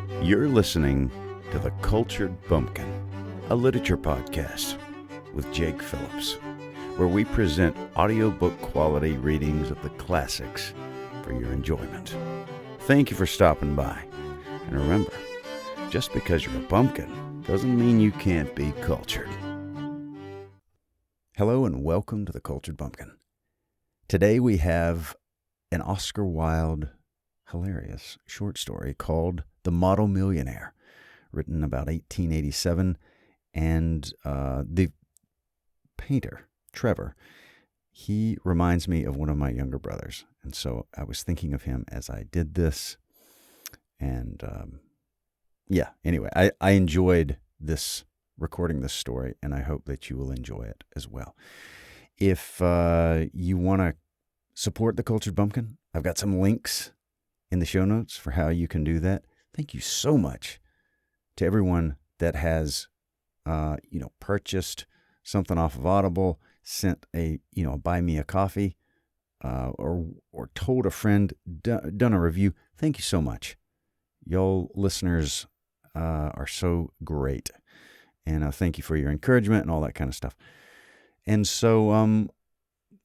You're listening to The Cultured Bumpkin, a literature podcast with Jake Phillips, where we present audiobook quality readings of the classics for your enjoyment. Thank you for stopping by. And remember, just because you're a bumpkin doesn't mean you can't be cultured. Hello and welcome to The Cultured Bumpkin. Today we have an Oscar Wilde hilarious short story called The Model Millionaire, written about 1887, and the painter, Trevor, he reminds me of one of my younger brothers, and so I was thinking of him as I did this, and anyway, I enjoyed recording this story, and I hope that you will enjoy it as well. If you want to support The Cultured Bumpkin, I've got some links in the show notes for how you can do that. Thank you so much to everyone that has, purchased something off of Audible, sent buy me a coffee, or told a friend, done a review. Thank you so much. Y'all listeners are so great. And thank you for your encouragement and all that kind of stuff. And so,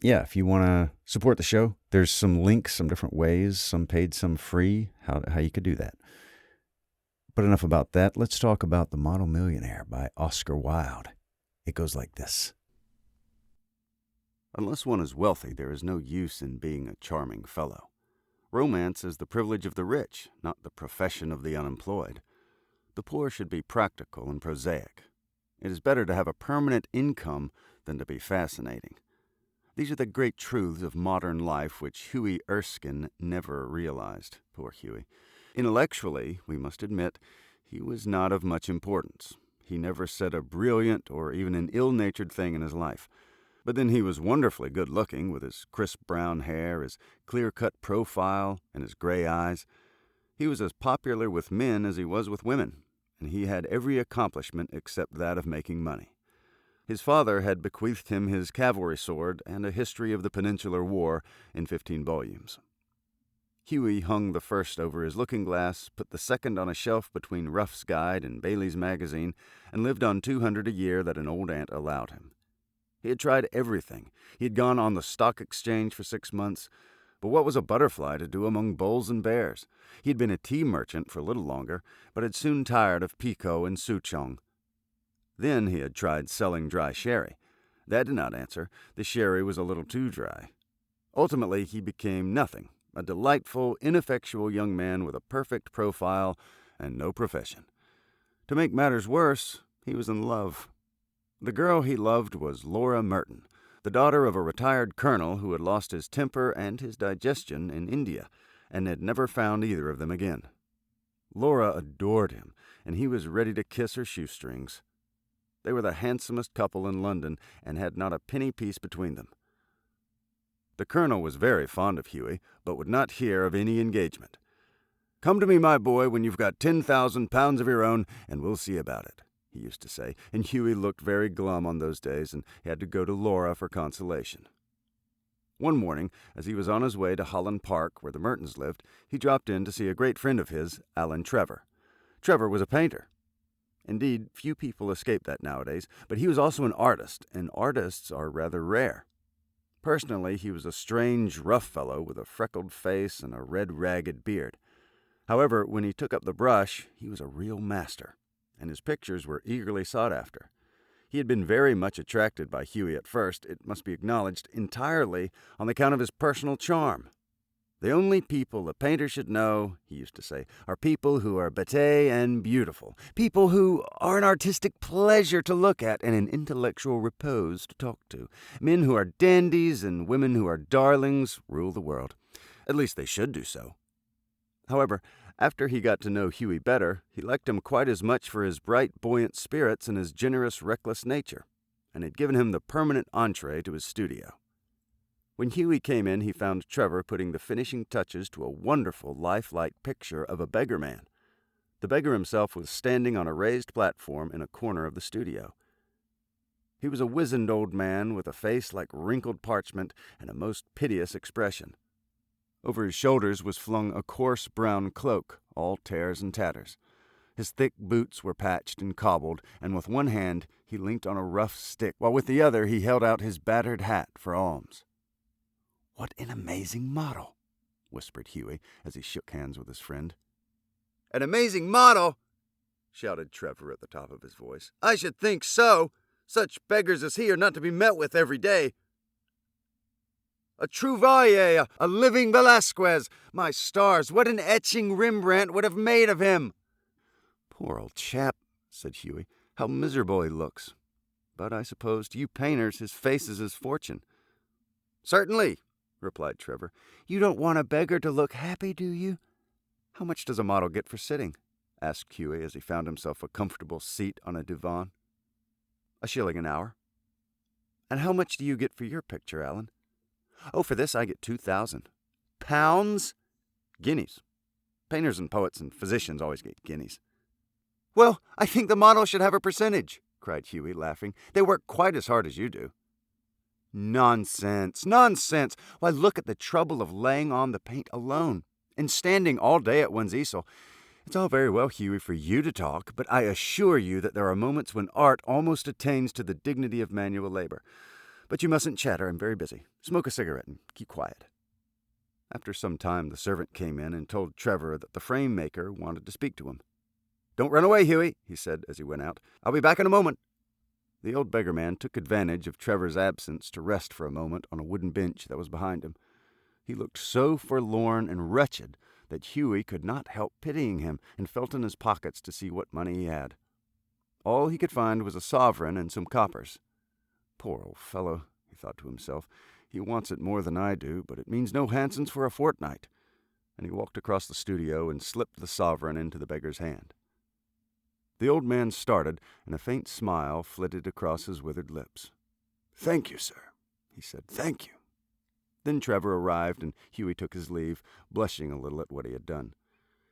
if you want to support the show, there's some links, some different ways, some paid, some free, how you could do that. But enough about that. Let's talk about The Model Millionaire by Oscar Wilde. It goes like this. Unless one is wealthy, there is no use in being a charming fellow. Romance is the privilege of the rich, not the profession of the unemployed. The poor should be practical and prosaic. It is better to have a permanent income than to be fascinating. These are the great truths of modern life which Huey Erskine never realized. Poor Huey. Intellectually, we must admit, he was not of much importance. He never said a brilliant or even an ill-natured thing in his life. But then he was wonderfully good-looking, with his crisp brown hair, his clear-cut profile, and his gray eyes. He was as popular with men as he was with women, and he had every accomplishment except that of making money. His father had bequeathed him his cavalry sword and a history of the Peninsular War in 15 volumes. Huey hung the first over his looking-glass, put the second on a shelf between Ruff's Guide and Bailey's Magazine, and lived on $200 a year that an old aunt allowed him. He had tried everything. He had gone on the stock exchange for 6 months, but what was a butterfly to do among bulls and bears? He had been a tea merchant for a little longer, but had soon tired of Pico and Souchong. Then he had tried selling dry sherry. That did not answer. The sherry was a little too dry. Ultimately, he became nothing, a delightful, ineffectual young man with a perfect profile and no profession. To make matters worse, he was in love. The girl he loved was Laura Merton, the daughter of a retired colonel who had lost his temper and his digestion in India, and had never found either of them again. Laura adored him, and he was ready to kiss her shoestrings. They were the handsomest couple in London, and had not a penny piece between them. The colonel was very fond of Huey, but would not hear of any engagement. "Come to me, my boy, when you've got 10,000 pounds of your own, and we'll see about it," he used to say, and Huey looked very glum on those days, and he had to go to Laura for consolation. One morning, as he was on his way to Holland Park, where the Mertons lived, he dropped in to see a great friend of his, Alan Trevor. Trevor was a painter. Indeed, few people escape that nowadays, but he was also an artist, and artists are rather rare. Personally, he was a strange, rough fellow with a freckled face and a red, ragged beard. However, when he took up the brush, he was a real master, and his pictures were eagerly sought after. He had been very much attracted by Huey at first, it must be acknowledged, entirely on account of his personal charm. "The only people a painter should know," he used to say, "are people who are bete and beautiful, people who are an artistic pleasure to look at and an intellectual repose to talk to. Men who are dandies and women who are darlings rule the world. At least they should do so." However, after he got to know Huey better, he liked him quite as much for his bright, buoyant spirits and his generous, reckless nature, and had given him the permanent entree to his studio. When Huey came in, he found Trevor putting the finishing touches to a wonderful lifelike picture of a beggar man. The beggar himself was standing on a raised platform in a corner of the studio. He was a wizened old man with a face like wrinkled parchment and a most piteous expression. Over his shoulders was flung a coarse brown cloak, all tears and tatters. His thick boots were patched and cobbled, and with one hand he leant on a rough stick, while with the other he held out his battered hat for alms. "What an amazing model," whispered Hughie as he shook hands with his friend. "An amazing model!" shouted Trevor at the top of his voice. "I should think so! Such beggars as he are not to be met with every day. A Trouvaille, a living Velasquez! My stars, what an etching Rembrandt would have made of him!" "Poor old chap," said Hughie. "How miserable he looks. But I suppose to you painters his face is his fortune." "Certainly," replied Trevor. "You don't want a beggar to look happy, do you?" "How much does a model get for sitting?" asked Hughie as he found himself a comfortable seat on a divan. "A shilling an hour." "And how much do you get for your picture, Alan?" "Oh, for this I get 2,000. "Pounds?" "Guineas. Painters and poets and physicians always get guineas." "Well, I think the model should have a percentage," cried Hughie, laughing. "They work quite as hard as you do." "Nonsense, nonsense! Why, look at the trouble of laying on the paint alone, and standing all day at one's easel. It's all very well, Hughie, for you to talk, but I assure you that there are moments when art almost attains to the dignity of manual labor. But you mustn't chatter. I'm very busy. Smoke a cigarette and keep quiet." After some time, the servant came in and told Trevor that the frame maker wanted to speak to him. "Don't run away, Hughie," he said as he went out. "I'll be back in a moment." The old beggar man took advantage of Trevor's absence to rest for a moment on a wooden bench that was behind him. He looked so forlorn and wretched that Hughie could not help pitying him and felt in his pockets to see what money he had. All he could find was a sovereign and some coppers. "Poor old fellow," he thought to himself. "He wants it more than I do, but it means no Hansons for a fortnight." And he walked across the studio and slipped the sovereign into the beggar's hand. The old man started, and a faint smile flitted across his withered lips. "Thank you, sir," he said. "Thank you." Then Trevor arrived, and Hughie took his leave, blushing a little at what he had done.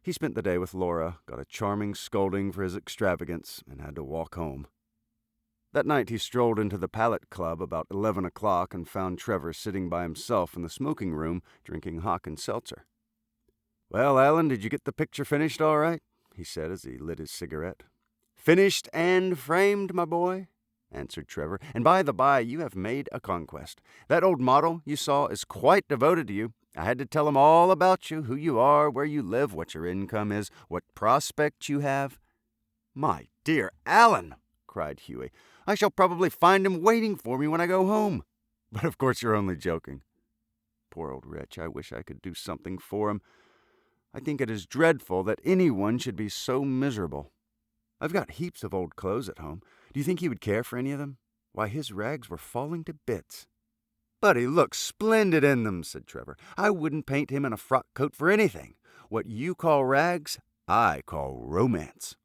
He spent the day with Laura, got a charming scolding for his extravagance, and had to walk home. That night he strolled into the Palette Club about 11 o'clock and found Trevor sitting by himself in the smoking room drinking hock and seltzer. "Well, Alan, did you get the picture finished all right?" he said as he lit his cigarette. "Finished and framed, my boy," answered Trevor. "And by the by, you have made a conquest. That old model you saw is quite devoted to you. I had to tell him all about you, who you are, where you live, what your income is, what prospects you have." "My dear Alan," cried Hughie, "I shall probably find him waiting for me when I go home. But of course you're only joking. Poor old wretch, I wish I could do something for him. I think it is dreadful that anyone should be so miserable. I've got heaps of old clothes at home. Do you think he would care for any of them? Why, his rags were falling to bits." "But he looks splendid in them," said Trevor. "I wouldn't paint him in a frock coat for anything. What you call rags, I call romance.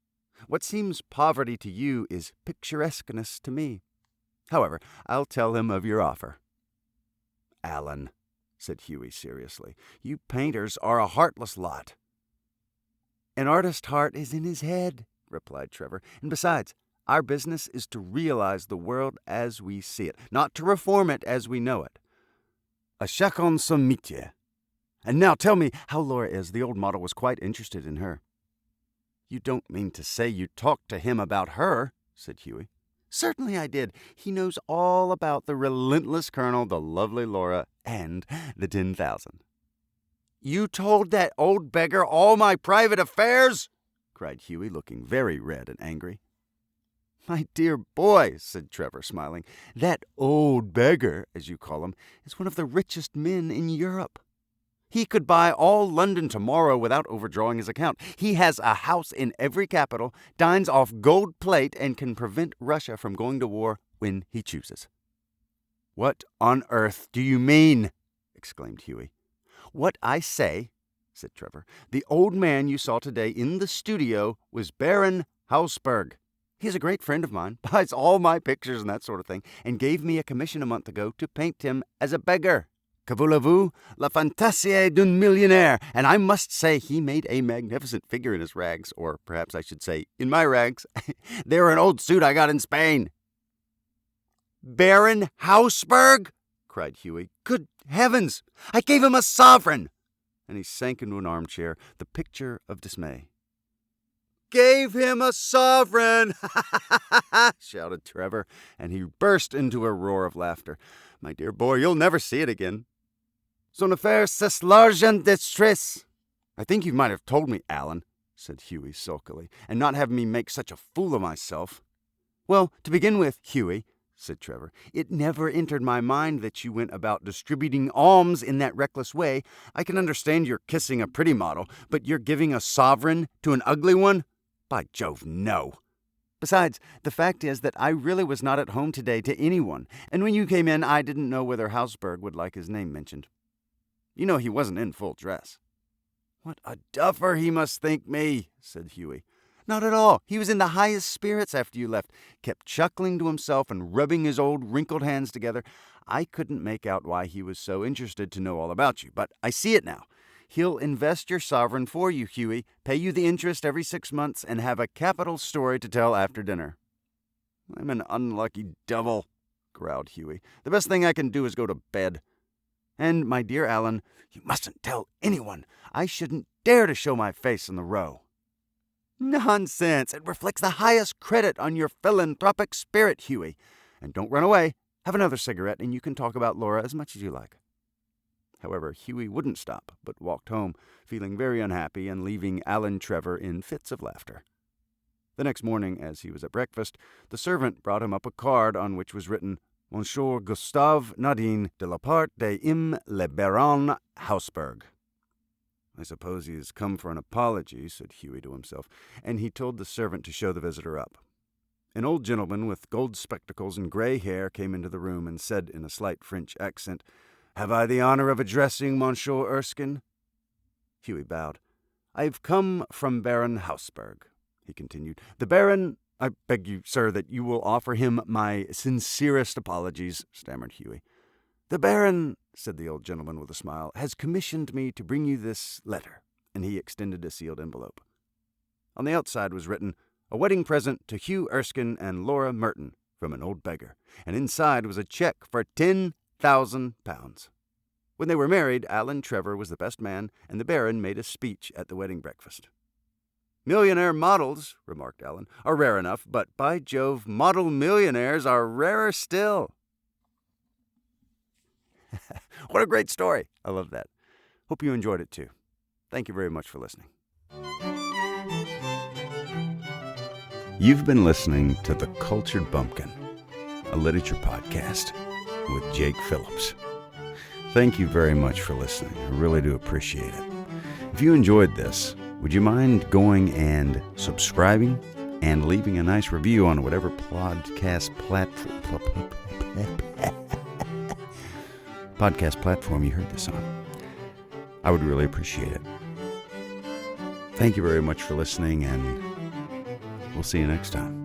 What seems poverty to you is picturesqueness to me. However, I'll tell him of your offer." "Alan," said Hughie seriously, "you painters are a heartless lot." "An artist's heart is in his head," replied Trevor. "And besides, our business is to realize the world as we see it, not to reform it as we know it. A chacun son métier. And now tell me how Laura is. The old model was quite interested in her." "You don't mean to say you talked to him about her?" said Hughie. "Certainly I did. He knows all about the relentless Colonel, the lovely Laura, and the 10,000. "You told that old beggar all my private affairs?" cried Hughie, looking very red and angry. "My dear boy," said Trevor, smiling, "that old beggar, as you call him, is one of the richest men in Europe. He could buy all London tomorrow without overdrawing his account. He has a house in every capital, dines off gold plate, and can prevent Russia from going to war when he chooses." "What on earth do you mean?" exclaimed Hughie. "What I say," said Trevor. "The old man you saw today in the studio was Baron Hausberg. He's a great friend of mine, buys all my pictures and that sort of thing, and gave me a commission a month ago to paint him as a beggar. Que voulez-vous? La fantaisie d'un millionnaire. And I must say he made a magnificent figure in his rags, or perhaps I should say in my rags. They're an old suit I got in Spain." "Baron Hausberg?" cried Hughie. "Good heavens! I gave him a sovereign." and he sank into an armchair, the picture of dismay. "Gave him a sovereign!" shouted Trevor, and he burst into a roar of laughter. "My dear boy, you'll never see it again." "Son affaire, c'est l'argent distress." "I think you might have told me, Alan," said Hughie sulkily, "and not have me make such a fool of myself." "Well, to begin with, Hughie," said Trevor, "it never entered my mind that you went about distributing alms in that reckless way. I can understand you're kissing a pretty model, but you're giving a sovereign to an ugly one? By Jove, no. Besides, the fact is that I really was not at home today to anyone, and when you came in, I didn't know whether Hausberg would like his name mentioned. You know he wasn't in full dress." "What a duffer he must think me," said Hughie. "Not at all. He was in the highest spirits after you left, kept chuckling to himself and rubbing his old wrinkled hands together. I couldn't make out why he was so interested to know all about you, but I see it now. He'll invest your sovereign for you, Hughie, pay you the interest every 6 months, and have a capital story to tell after dinner." "I'm an unlucky devil," growled Hughie. "The best thing I can do is go to bed. And, my dear Alan, you mustn't tell anyone. I shouldn't dare to show my face in the Row." "Nonsense! It reflects the highest credit on your philanthropic spirit, Hughie. And don't run away. Have another cigarette, and you can talk about Laura as much as you like." However, Hughie wouldn't stop, but walked home, feeling very unhappy and leaving Alan Trevor in fits of laughter. The next morning, as he was at breakfast, the servant brought him up a card on which was written, "Monsieur Gustave Nadine de la part de M. le Baron Hausberg." "I suppose he has come for an apology," said Hughie to himself, and he told the servant to show the visitor up. An old gentleman with gold spectacles and gray hair came into the room and said in a slight French accent, "Have I the honor of addressing Monsieur Erskine?" Hughie bowed. "I've come from Baron Hausberg," he continued. "The Baron—" "I beg you, sir, that you will offer him my sincerest apologies," stammered Hughie. "The Baron," said the old gentleman with a smile, "has commissioned me to bring you this letter," and he extended a sealed envelope. On the outside was written, "A wedding present to Hugh Erskine and Laura Merton from an old beggar," and inside was a check for £10,000. When they were married, Alan Trevor was the best man, and the Baron made a speech at the wedding breakfast. "Millionaire models," remarked Alan, "are rare enough, but by Jove, model millionaires are rarer still." What a great story. I love that. Hope you enjoyed it too. Thank you very much for listening. You've been listening to The Cultured Bumpkin, a literature podcast with Jake Phillips. Thank you very much for listening. I really do appreciate it. If you enjoyed this, would you mind going and subscribing and leaving a nice review on whatever podcast platform you heard this on? I would really appreciate it. Thank you very much for listening, and we'll see you next time.